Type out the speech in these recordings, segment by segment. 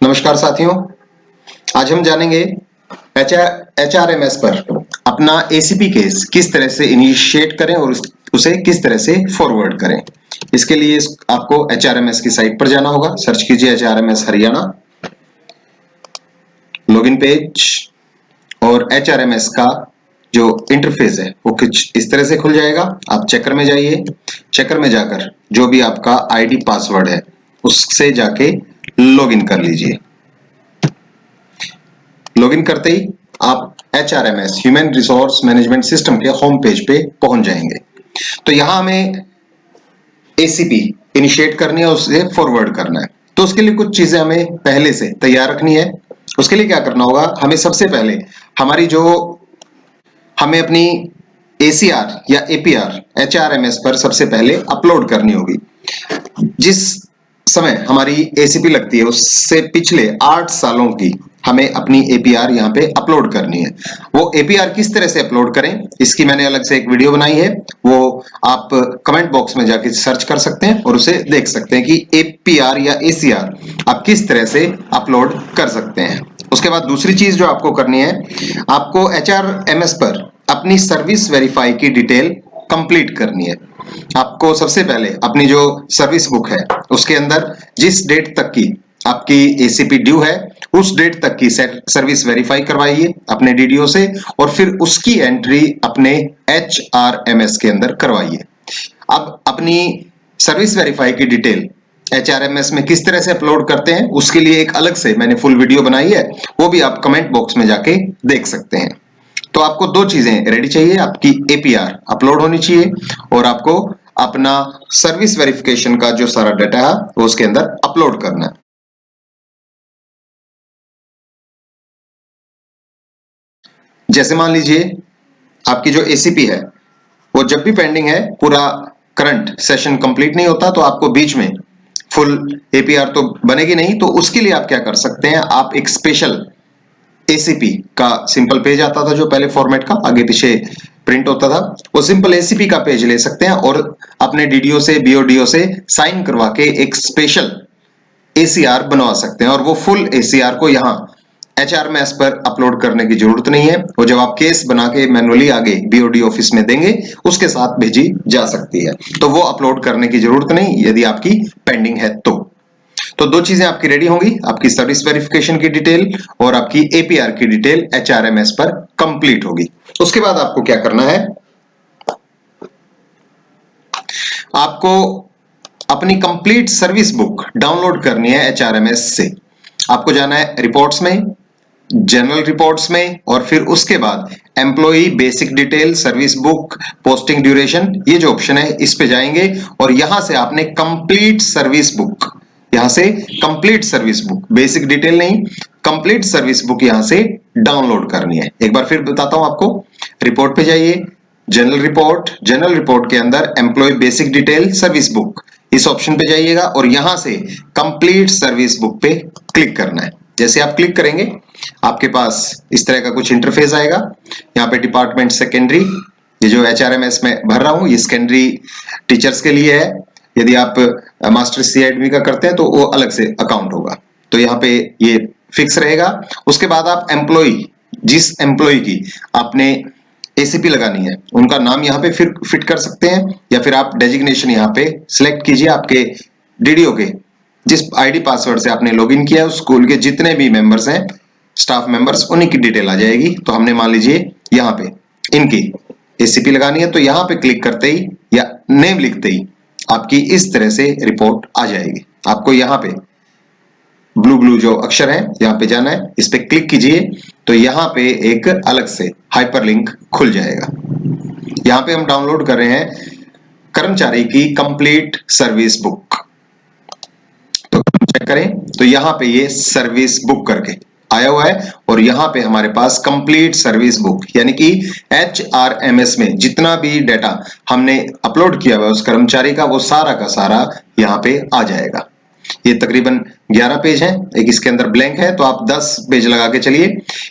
नमस्कार साथियों, आज हम जानेंगे एचआरएमएस पर अपना एसीपी केस किस तरह से इनिशिएट करें और उसे किस तरह से फॉरवर्ड करें। इसके लिए आपको एचआरएमएस की साइट पर जाना होगा। सर्च कीजिए एचआरएमएस हरियाणा, लॉगिन पेज, और एचआरएमएस का जो इंटरफेस है वो कुछ इस तरह से खुल जाएगा। आप चेकर में जाइए, चेकर में जाकर जो भी आपका आईडी पासवर्ड है उससे जाके लॉगिन कर लीजिए। लॉगिन करते ही आप HRMS human resource management system के होम पेज पे पहुंच जाएंगे। तो यहां हमें एसीपी इनिशिएट करनी है, उसे फॉरवर्ड करना है। तो उसके लिए कुछ चीजें हमें पहले से तैयार रखनी है। उसके लिए क्या करना होगा, हमें सबसे पहले हमें अपनी एसीआर या एपीआर एचआरएमएस पर सबसे पहले अपलोड करनी होगी। जिस समय हमारी एसीपी लगती है उससे पिछले 8 सालों की हमें अपनी एपीआर यहाँ पे अपलोड करनी है। वो एपीआर किस तरह से अपलोड करें, इसकी मैंने अलग से एक वीडियो बनाई है, वो आप कमेंट बॉक्स में जाके सर्च कर सकते हैं और उसे देख सकते हैं कि एपीआर या एसीआर आप किस तरह से अपलोड कर सकते हैं। उसके बाद दूसरी चीज जो आपको करनी है, आपको एचआरएमएस पर अपनी सर्विस वेरीफाई की डिटेल कंप्लीट करनी है। आपको सबसे पहले अपनी जो सर्विस बुक है उसके अंदर जिस डेट तक की आपकी एसीपी ड्यू है उस डेट तक की सर्विस वेरीफाई करवाइए अपने डीडीओ से, और फिर उसकी एंट्री अपने एचआरएमएस के अंदर करवाइए। अब अपनी सर्विस वेरीफाई की डिटेल एचआरएमएस में किस तरह से अपलोड करते हैं उसके लिए एक अलग से मैंने फुल वीडियो बनाई है, वो भी आप कमेंट बॉक्स में जाके देख सकते हैं। तो आपको दो चीजें रेडी चाहिए, आपकी एपीआर अपलोड होनी चाहिए और आपको अपना सर्विस वेरिफिकेशन का जो सारा डाटा है वो उसके अंदर अपलोड करना है। जैसे मान लीजिए आपकी जो एसीपी है वो जब भी पेंडिंग है, पूरा करंट सेशन कंप्लीट नहीं होता, तो आपको बीच में फुल एपीआर तो बनेगी नहीं। तो उसके लिए आप क्या कर सकते हैं, आप एक स्पेशल एसीपी का सिंपल पेज आता था जो पहले फॉर्मेट का आगे पीछे प्रिंट होता था, वो सिंपल एसीपी का पेज ले सकते हैं और अपने डीडीओ से बीओडीओ से साइन करवा के एक स्पेशल एसीआर बनवा सकते हैं। और वो फुल एसीआर को यहाँ एचआरएमएस पर अपलोड करने की जरूरत नहीं है, वो जब आप केस बना के मैनुअली आगे बीओडी ऑफिस में देंगे उसके साथ भेजी जा सकती है। तो वो अपलोड करने की जरूरत नहीं यदि आपकी पेंडिंग है तो दो चीजें आपकी रेडी होंगी, आपकी सर्विस वेरिफिकेशन की डिटेल और आपकी एपीआर की डिटेल एचआरएमएस पर कंप्लीट होगी। उसके बाद आपको क्या करना है, आपको अपनी कंप्लीट सर्विस बुक डाउनलोड करनी है एचआरएमएस से। आपको जाना है रिपोर्ट्स में, जनरल रिपोर्ट्स में, और फिर उसके बाद employee basic detail, service book, posting duration, ये जो ऑप्शन है इस पे जाएंगे और यहां से आपने कंप्लीट सर्विस बुक, यहां से complete service book, basic detail नहीं, कंप्लीट सर्विस बुक यहां से डाउनलोड करनी है। एक बार फिर बताता हूं आपको, रिपोर्ट पे जाइए, जनरल रिपोर्ट के अंदर employ basic detail service book, इस ऑप्शन पे जाइएगा और यहां से कंप्लीट सर्विस बुक पे क्लिक करना है। जैसे आप क्लिक करेंगे आपके पास इस तरह का कुछ इंटरफेस आएगा। यहाँ पे डिपार्टमेंट सेकेंडरी, ये जो एचआरएमएस में भर रहा हूं ये सेकेंडरी टीचर्स के लिए है। यदि आप मास्टर सीएडमी का करते हैं तो वो अलग से अकाउंट होगा, तो यहाँ पे ये फिक्स रहेगा। उसके बाद आप एम्प्लॉय, जिस एम्प्लॉय की आपने एसीपी लगानी है उनका नाम यहाँ पे फिर फिट कर सकते हैं, या फिर आप डेजिग्नेशन यहाँ पे सिलेक्ट कीजिए। आपके डीडीओ के जिस आईडी पासवर्ड से आपने लॉगिन किया है उस स्कूल के जितने भी मेंबर्स हैं, स्टाफ मेंबर्स, उन्हीं की डिटेल आ जाएगी। तो हमने मान लीजिए यहाँ पे इनकी एसीपी लगानी है, तो यहाँ पे क्लिक करते ही या नेम लिखते ही आपकी इस तरह से रिपोर्ट आ जाएगी। आपको यहाँ पे ब्लू जो अक्षर है यहाँ पे जाना है, इस पे क्लिक कीजिए तो यहाँ पे एक अलग से हाइपरलिंक खुल जाएगा। यहाँ पे हम डाउनलोड कर रहे हैं कर्मचारी की कंप्लीट सर्विस बुक। तो चेक करें तो यहाँ पे ये सर्विस बुक करके आया हुआ है और यहाँ पे हमारे पास कंप्लीट सर्विस बुक, यानी कि एचआरएमएस में जितना भी डाटा हमने अपलोड किया हुआ है उस कर्मचारी का, वो सारा का सारा यहाँ पे आ जाएगा। ये तकरीबन 11 पेज हैं, एक इसके अंदर ब्लैंक है, तो आप 10 पेज लगा के चलिए।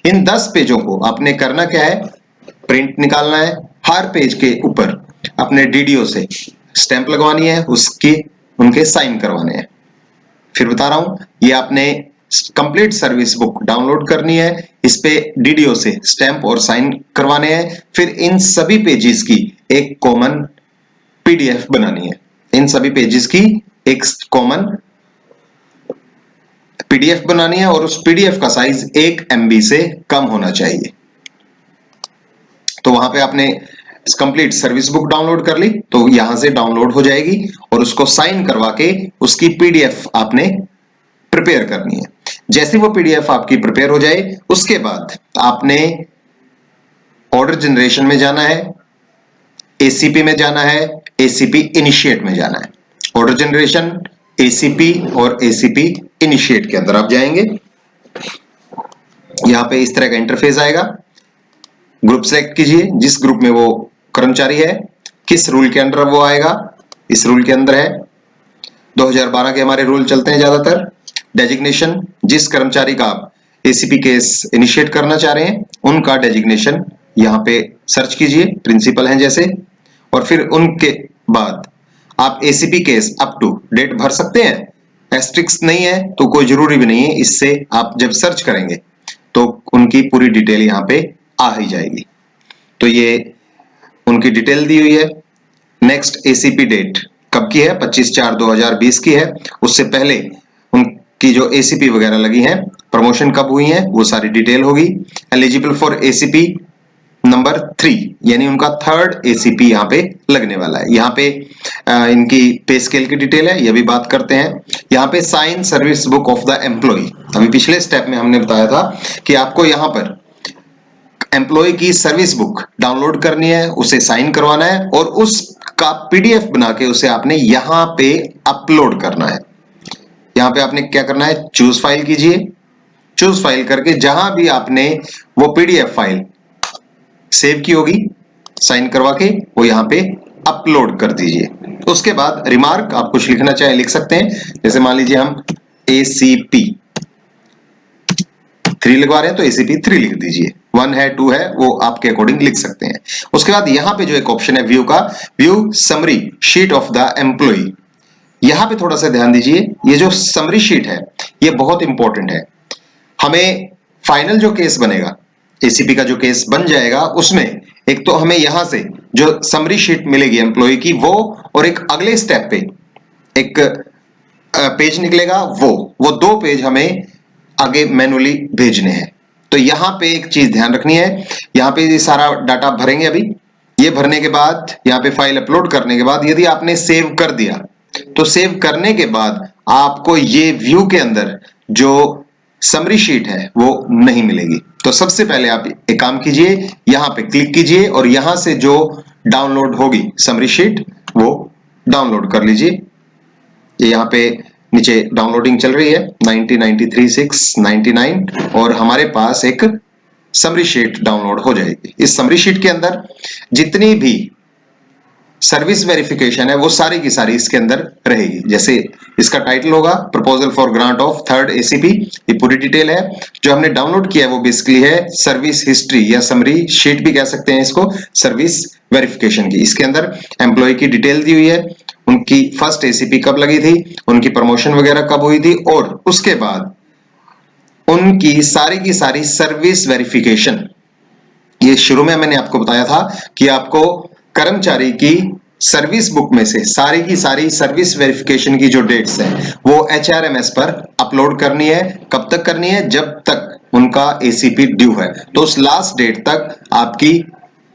इन 10 पेजों को आपने करना क्या है, प्रिंट निकालना है, हर पेज के ऊपर अपने डीडीओ से स्टैंप लगवानी है, उनके साइन करवाने हैं। फिर बता रहा हूं, ये आपने कंप्लीट सर्विस बुक डाउनलोड करनी है, इस पे डीडीओ से स्टैंप और साइन करवाने हैं, फिर इन सभी पेजेस की एक कॉमन पीडीएफ बनानी है। इन सभी पेजेस की एक कॉमन पीडीएफ बनानी है और उस पीडीएफ का साइज 1 MB से कम होना चाहिए। तो वहां पे आपने कंप्लीट सर्विस बुक डाउनलोड कर ली, तो यहां से डाउनलोड हो जाएगी और उसको साइन करवा के उसकी पीडीएफ आपने प्रिपेयर करनी है। जैसे वो पीडीएफ आपकी प्रिपेयर हो जाए, उसके बाद आपने ऑर्डर जनरेशन में जाना है, एसीपी में जाना है, एसीपी इनिशिएट में जाना है। ऑर्डर जनरेशन, एसीपी और एसीपी इनिशिएट के अंदर आप जाएंगे। यहां पे इस तरह का इंटरफेस आएगा। ग्रुप सेलेक्ट कीजिए, जिस ग्रुप में वो कर्मचारी है, किस रूल के अंडर वो आएगा, इस रूल के अंदर है। 2012 के हमारे रूल चलते हैं ज्यादातर। डेजिग्नेशन, जिस कर्मचारी का आप एसीपी केस इनिशिएट करना चाह रहे हैं उनका डेजिग्नेशन यहां पे सर्च कीजिए, प्रिंसिपल हैं जैसे, और फिर उनके बाद आप ACP case up to date भर सकते हैं। एस्ट्रिक्स नहीं है तो कोई जरूरी भी नहीं है, इससे आप जब सर्च करेंगे तो उनकी पूरी डिटेल यहां पे आ ही जाएगी। तो ये उनकी डिटेल दी हुई है। नेक्स्ट एसीपी डेट कब की है, 25/4/2020 की है। उससे पहले उनकी जो एसीपी वगैरह लगी हैं, प्रमोशन कब हुई है, वो सारी डिटेल होगी। एलिजिबल फॉर एसीपी नंबर 3, यानी उनका 3rd एसीपी यहाँ पे लगने वाला है। यहाँ पे इनकी पे स्केल की डिटेल है, ये भी बात करते हैं। यहाँ पे sign service book of the employ, अभी पिछले स्टेप में हमने बताया था कि आपको यहाँ पर एम्प्लॉय की सर्विस बुक डाउनलोड करनी है, उसे साइन करवाना है और उसका पीडीएफ बना के उसे आपने यहां पे अपलोड करना है। यहां पे आपने क्या करना है, चूज फाइल कीजिए। चूज फाइल करके जहां भी आपने वो पीडीएफ फाइल सेव की होगी, साइन करवा के वो यहां पे अपलोड कर दीजिए। उसके बाद रिमार्क आप कुछ लिखना चाहे लिख सकते हैं, जैसे मान लीजिए हम एसीपी 3 लगवा रहे हैं तो एसीपी 3 लिख दीजिए। 1 है 2 है वो आपके अकॉर्डिंग लिख सकते हैं। उसके बाद यहां पे जो एक ऑप्शन है व्यू का, view summary sheet of the employ, यहां पे थोड़ा सा ध्यान दीजिए। ये जो समरी शीट है ये बहुत इंपॉर्टेंट है। हमें फाइनल जो केस बनेगा, एसीपी का जो केस बन जाएगा, उसमें एक तो हमें यहां से जो समरी शीट मिलेगी एम्प्लॉय की वो, और एक अगले स्टेप पे एक पेज निकलेगा वो 2 पेज हमें आगे मैनुअली भेजने हैं। तो यहां पे एक चीज ध्यान रखनी है, यहां पे ये सारा डाटा भरेंगे। अभी ये भरने के बाद यहां पे फाइल अपलोड करने के बाद यदि आपने सेव कर दिया तो सेव करने के बाद आपको ये व्यू के अंदर जो समरी शीट है वो नहीं मिलेगी। तो सबसे पहले आप एक काम कीजिए, यहां पे क्लिक कीजिए और यहां से जो डाउनलोड होगी समरी शीट वो डाउनलोड कर लीजिए। ये यहां पे नीचे डाउनलोडिंग चल रही है 9093/699 और हमारे पास एक समरी शीट डाउनलोड हो जाएगी। इस समरी शीट के अंदर जितनी भी सर्विस वेरिफिकेशन है वो सारी की सारी इसके अंदर रहेगी। जैसे इसका टाइटल होगा proposal for grant of 3rd ACP, ये पूरी डिटेल है। जो हमने डाउनलोड किया है वो बेसिकली है सर्विस हिस्ट्री या समरी शीट भी कह सकते हैं इसको, सर्विस वेरिफिकेशन की। इसके अंदर एम्प्लॉय की डिटेल दी हुई है, उनकी 1st एसीपी कब लगी थी, उनकी प्रमोशन वगैरह कब हुई थी, और उसके बाद उनकी सारी की सारी सर्विस वेरिफिकेशन। ये शुरू में मैंने आपको बताया था कि आपको कर्मचारी की सर्विस बुक में से सारी की सारी सर्विस वेरिफिकेशन की जो डेट्स हैं वो HRMS पर अपलोड करनी है। कब तक करनी है, जब तक उनका एसीपी ड्यू है, तो उस लास्ट डेट तक आपकी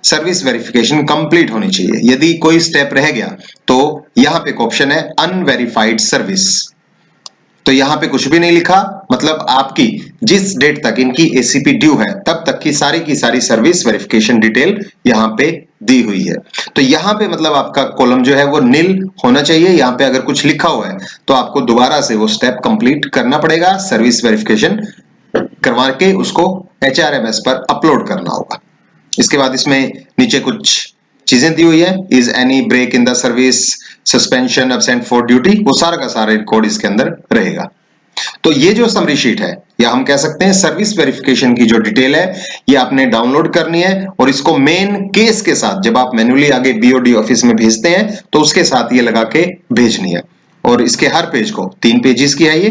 सर्विस वेरिफिकेशन कंप्लीट होनी चाहिए। यदि कोई स्टेप रह गया तो यहां पे एक ऑप्शन है अनवेरिफाइड सर्विस, तो यहां पे कुछ भी नहीं लिखा, मतलब आपकी जिस डेट तक इनकी एसीपी ड्यू है तब तक की सारी सर्विस वेरिफिकेशन डिटेल यहां पे दी हुई है। तो यहां पे मतलब आपका कॉलम जो है वो नील होना चाहिए। यहां पे अगर कुछ लिखा हुआ है तो आपको दोबारा से वो स्टेप कंप्लीट करना पड़ेगा, सर्विस वेरिफिकेशन करवा के उसको HRMS पर अपलोड करना होगा। इसके बाद इसमें नीचे कुछ चीजें दी हुई है, is any break in the service, suspension, absent for duty, वो सारा का सारा रिकॉर्ड इसके अंदर रहेगा। तो ये जो समरी शीट है या हम कह सकते हैं सर्विस वेरिफिकेशन की जो डिटेल है ये आपने डाउनलोड करनी है और इसको मेन केस के साथ जब आप मैन्युअली आगे BOD ऑफिस में भेजते हैं तो उसके साथ ये लगा के भेजनी है। और इसके हर पेज को 3 पेजेस की है ये,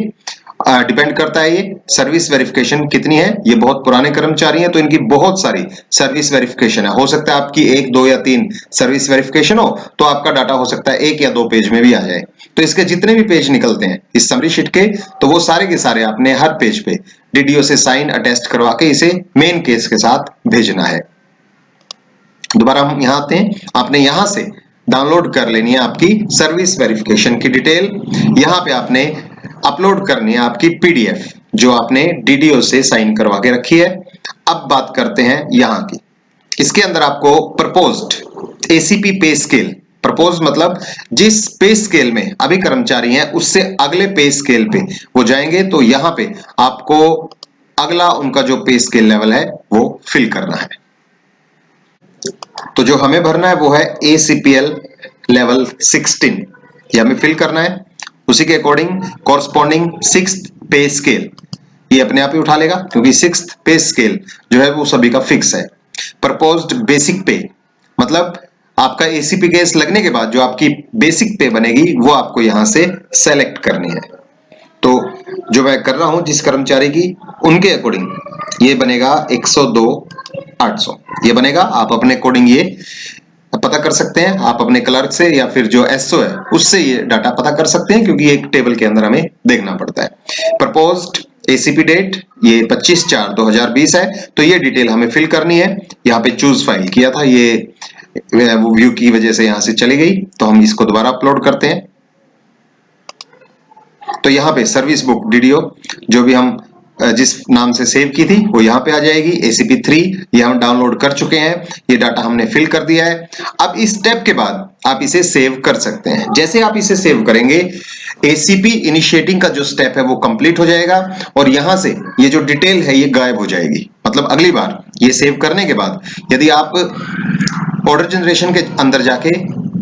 डिपेंड करता है। ये सर्विस वेरिफिकेशन कितनी है, ये बहुत पुराने कर्मचारी हैं तो इनकी बहुत सारी सर्विस वेरिफिकेशन है। हो सकता है आपकी 1, 2 या 3 सर्विस वेरिफिकेशन हो तो आपका डाटा हो सकता है 1 या 2 पेज में भी आ जाए। तो इसके जितने भी पेज निकलते हैं इस समरी शीट के, तो वो सारे के सारे आपने हर पेज पे डीडीओ से साइन अटेस्ट करवा के इसे मेन केस के साथ भेजना है। दोबारा हम यहां आते हैं, आपने यहां से डाउनलोड कर लेनी है आपकी सर्विस वेरिफिकेशन की डिटेल। यहां पे आपने अपलोड करनी है आपकी पीडीएफ जो आपने डीडीओ से साइन करवा के रखी है। अब बात करते हैं यहां की। इसके अंदर आपको प्रपोज्ड एसीपी पे स्केल, प्रपोज मतलब जिस पे स्केल में अभी कर्मचारी हैं उससे अगले पे स्केल पे वो जाएंगे, तो यहां पे आपको अगला उनका जो पे स्केल लेवल है वो फिल करना है। तो जो हमें भरना है वो है ACPL लेवल 16, ये हमें फिल करना है। उसी के अकॉर्डिंग कॉरस्पॉन्डिंग 6th पे स्केल ये अपने आप ही उठा लेगा, क्योंकि 6th पे स्केल जो है वो सभी का फिक्स है। प्रपोज्ड बेसिक पे मतलब आपका एसीपी केस लगने के बाद जो आपकी बेसिक पे बनेगी वो आपको यहां से सेलेक्ट करनी है। तो जो मैं कर रहा हूं जिस कर्मचारी की, उनके अकॉर्डिंग ये बनेगा 102,800 ये बनेगा। आप अपने अकॉर्डिंग ये पता कर सकते हैं, आप अपने क्लर्क से या फिर जो एसओ है उससे ये डाटा पता कर सकते हैं, क्योंकि एक टेबल के अंदर हमें देखना पड़ता है। प्रपोज्ड एसीपी डेट ये 25/4/2020 है, तो ये डिटेल हमें फिल करनी है। यहाँ पे चूज फाइल किया था, ये व्यू की वजह से यहां से चली गई, तो हम इसको दोबारा अपलोड करते हैं। तो यहाँ पे सर्विस बुक डीडीओ जो भी हम जिस नाम से सेव की थी वो यहाँ पे आ जाएगी। ACP3 ये हम डाउनलोड कर चुके हैं, ये डाटा हमने फिल कर दिया है। अब इस स्टेप के बाद आप इसे सेव कर सकते हैं। जैसे आप इसे सेव करेंगे ACP इनिशिएटिंग का जो स्टेप है वो कंप्लीट हो जाएगा और यहां से ये जो डिटेल है ये गायब हो जाएगी। मतलब अगली बार ये सेव करने के बाद यदि आप ऑर्डर जनरेशन के अंदर जाके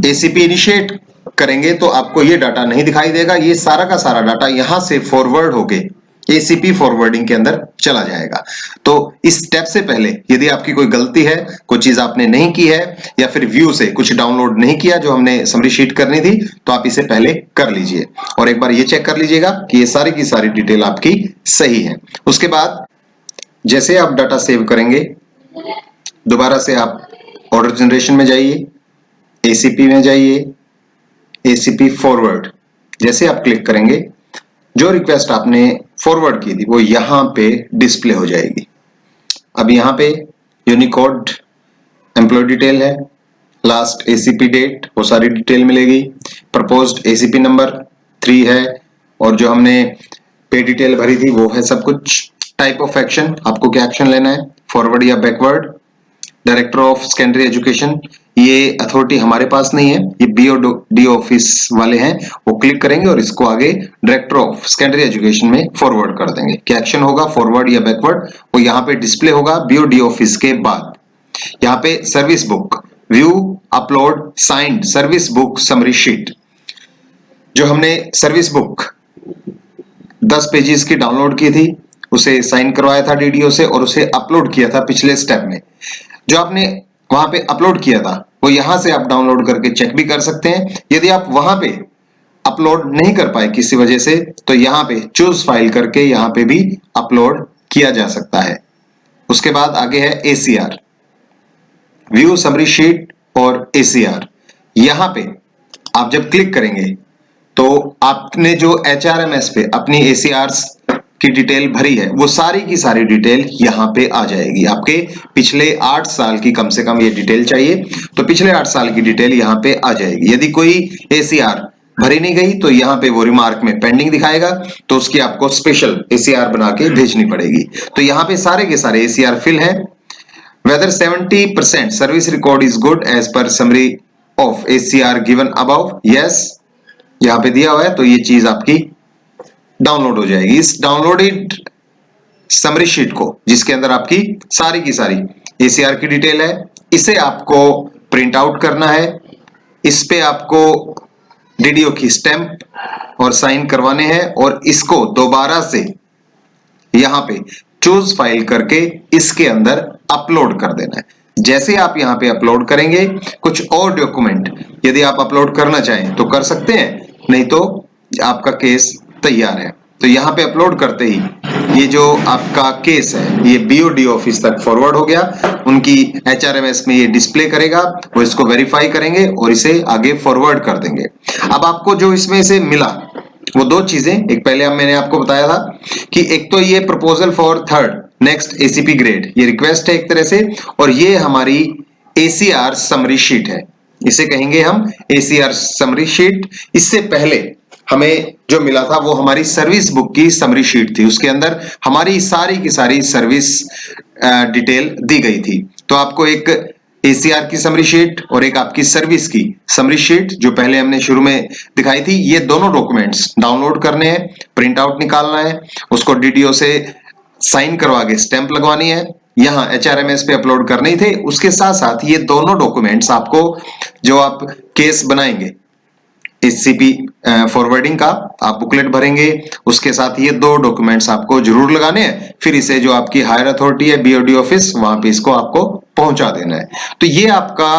ACP इनिशिएट करेंगे तो आपको ये डाटा नहीं दिखाई देगा। ये सारा का सारा डाटा यहां से फॉरवर्ड होके ACP फॉरवर्डिंग के अंदर चला जाएगा। तो इस स्टेप से पहले यदि आपकी कोई गलती है, कोई चीज आपने नहीं की है या फिर व्यू से कुछ डाउनलोड नहीं किया जो हमने समरी शीट करनी थी, तो आप इसे पहले कर लीजिए और एक बार ये चेक कर लीजिएगा कि ये सारी की सारी डिटेल आपकी सही है। उसके बाद जैसे आप डाटा सेव करेंगे, दोबारा से आप ऑर्डर जनरेशन में जाइए, ACP में जाइए, ACP फॉरवर्ड जैसे आप क्लिक करेंगे जो रिक्वेस्ट आपने फॉरवर्ड की थी वो यहां पे डिस्प्ले हो जाएगी। अब यहां पे यूनिकोड एम्प्लॉय डिटेल है, लास्ट ACP डेट वो सारी डिटेल मिलेगी, प्रपोज्ड ACP नंबर 3 है और जो हमने पे डिटेल भरी थी वो है सब कुछ। टाइप ऑफ एक्शन, आपको क्या एक्शन लेना है, फॉरवर्ड या backward. Director of secondary education ये अथॉरिटी हमारे पास नहीं है, ये BOD ऑफिस वाले हैं, वो क्लिक करेंगे और इसको आगे डायरेक्टर ऑफ सेकेंडरी एजुकेशन में फॉरवर्ड कर देंगे। क्या एक्शन होगा, फॉरवर्ड या बैकवर्ड, वो यहाँ पे डिस्प्ले होगा BOD ऑफिस के बाद। यहाँ पे service book view upload signed service book summary sheet, जो हमने सर्विस बुक 10 पेजेस की डाउनलोड की थी उसे साइन करवाया था डीडीओ से और उसे अपलोड किया था पिछले स्टेप में। जो आपने वहां पे अपलोड किया था वो यहां से आप डाउनलोड करके चेक भी कर सकते हैं। यदि आप वहां पे अपलोड नहीं कर पाए किसी वजह से, तो यहाँ पे चूज फाइल करके यहाँ पे भी अपलोड किया जा सकता है। उसके बाद आगे है ACR व्यू समरी शीट और ACR। यहां पे आप जब क्लिक करेंगे तो आपने जो HRMS पे अपनी ACRs की डिटेल भरी है वो सारी की सारी डिटेल यहां पे आ जाएगी। आपके पिछले 8 साल की कम से कम ये डिटेल चाहिए, तो पिछले 8 साल की डिटेल यहां पे आ जाएगी। यदि कोई ACR भरी नहीं गई तो यहाँ पे वो रिमार्क में पेंडिंग दिखाएगा, तो उसकी आपको स्पेशल ACR बना के भेजनी पड़ेगी। तो यहाँ पे सारे के सारे ACR फिल है। Whether 70% service record is good as per summary of ACR given above, yes यहाँ पे दिया हुआ है, तो ये चीज आपकी डाउनलोड हो जाएगी। इस डाउनलोडेड समरी शीट को जिसके अंदर आपकी सारी की सारी ACR की डिटेल है, इसे आपको प्रिंट आउट करना है। इस पे आपको डीडीओ की स्टैंप और साइन करवाने हैं और इसको दोबारा से यहां पे चूज फाइल करके इसके अंदर अपलोड कर देना है। जैसे आप यहां पे अपलोड करेंगे, कुछ और डॉक्यूमेंट यदि आप अपलोड करना चाहें तो कर सकते हैं, नहीं तो आपका केस तैयार है। तो यहाँ पे अपलोड करते ही ये जो आपका केस है ये BOD ऑफिस तक फॉरवर्ड हो गया, उनकी HRMS में ये डिस्प्ले करेगा, वो इसको वेरीफाई करेंगे और इसे आगे फॉरवर्ड कर देंगे। अब आपको जो इसमें से मिला वो दो चीजें, एक पहले मैंने आपको बताया था कि एक तो ये proposal for third next ACP grade, ये रिक्वेस्ट है एक तरह से, और ये हमारी ACR समरी शीट है, इसे कहेंगे हम ACR समरी शीट। इससे पहले हमें जो मिला था वो हमारी सर्विस बुक की समरी शीट थी, उसके अंदर हमारी सारी की सारी सर्विस डिटेल दी गई थी। तो आपको एक ACR की समरी शीट और एक आपकी सर्विस की समरी शीट जो पहले हमने शुरू में दिखाई थी, ये दोनों डॉक्यूमेंट्स डाउनलोड करने हैं, प्रिंट आउट निकालना है, उसको DDO से साइन करवा के स्टैंप लगवानी है, यहाँ HRMS पे अपलोड करने थे। उसके साथ साथ ये दोनों डॉक्यूमेंट्स आपको जो आप केस बनाएंगे ACP फॉरवर्डिंग का आप बुकलेट भरेंगे, उसके साथ ये दो डॉक्यूमेंट्स आपको जरूर लगाने हैं, फिर इसे जो आपकी हायर अथॉरिटी है BOD ऑफिस वहां पे इसको आपको पहुंचा देना है। तो ये आपका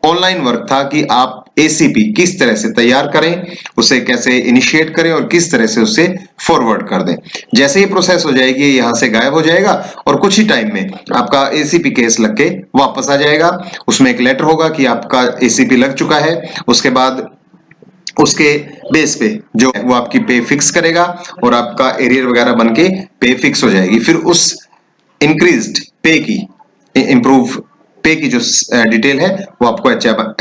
ऑनलाइन वर्क था कि आप ACP किस तरह से तैयार करें, उसे कैसे इनिशिएट करें और किस तरह से उसे फॉरवर्ड कर दें। जैसे ही प्रोसेस हो जाएगी यहां से गायब हो जाएगा और कुछ ही टाइम में आपका ACP केस लग के वापस आ जाएगा। उसमें एक लेटर होगा कि आपका ACP लग चुका है, उसके बाद उसके बेस पे जो वो आपकी पे फिक्स करेगा और आपका एरियर वगैरह बन के पे फिक्स हो जाएगी। फिर उस इंक्रीज्ड पे की, इंप्रूव पे की जो डिटेल है वो आपको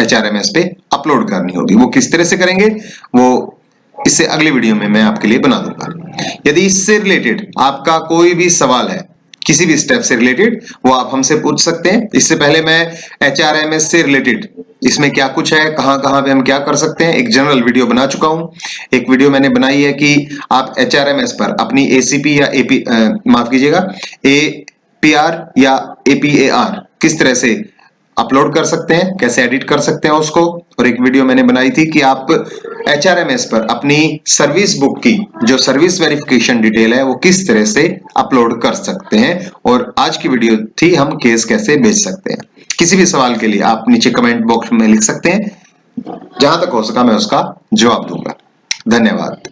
HRMS पे अपलोड करनी होगी। वो किस तरह से करेंगे वो इससे अगली वीडियो में मैं आपके लिए बना दूंगा। यदि इससे रिलेटेड आपका कोई भी सवाल है, किसी भी स्टेप से रिलेटेड, वो आप हमसे पूछ सकते हैं। इससे पहले मैं HRMS से रिलेटेड इसमें क्या कुछ है, कहां कहां पे हम क्या कर सकते हैं, एक जनरल वीडियो बना चुका हूं। एक वीडियो मैंने बनाई है कि आप HRMS पर अपनी ACP या माफ कीजिएगा APR या APAR किस तरह से अपलोड कर सकते हैं, कैसे एडिट कर सकते हैं उसको। और एक वीडियो मैंने बनाई थी कि आप HRMS पर अपनी सर्विस बुक की जो सर्विस वेरिफिकेशन डिटेल है वो किस तरह से अपलोड कर सकते हैं। और आज की वीडियो थी हम केस कैसे भेज सकते हैं। किसी भी सवाल के लिए आप नीचे कमेंट बॉक्स में लिख सकते हैं, जहां तक हो सका मैं उसका जवाब दूंगा। धन्यवाद।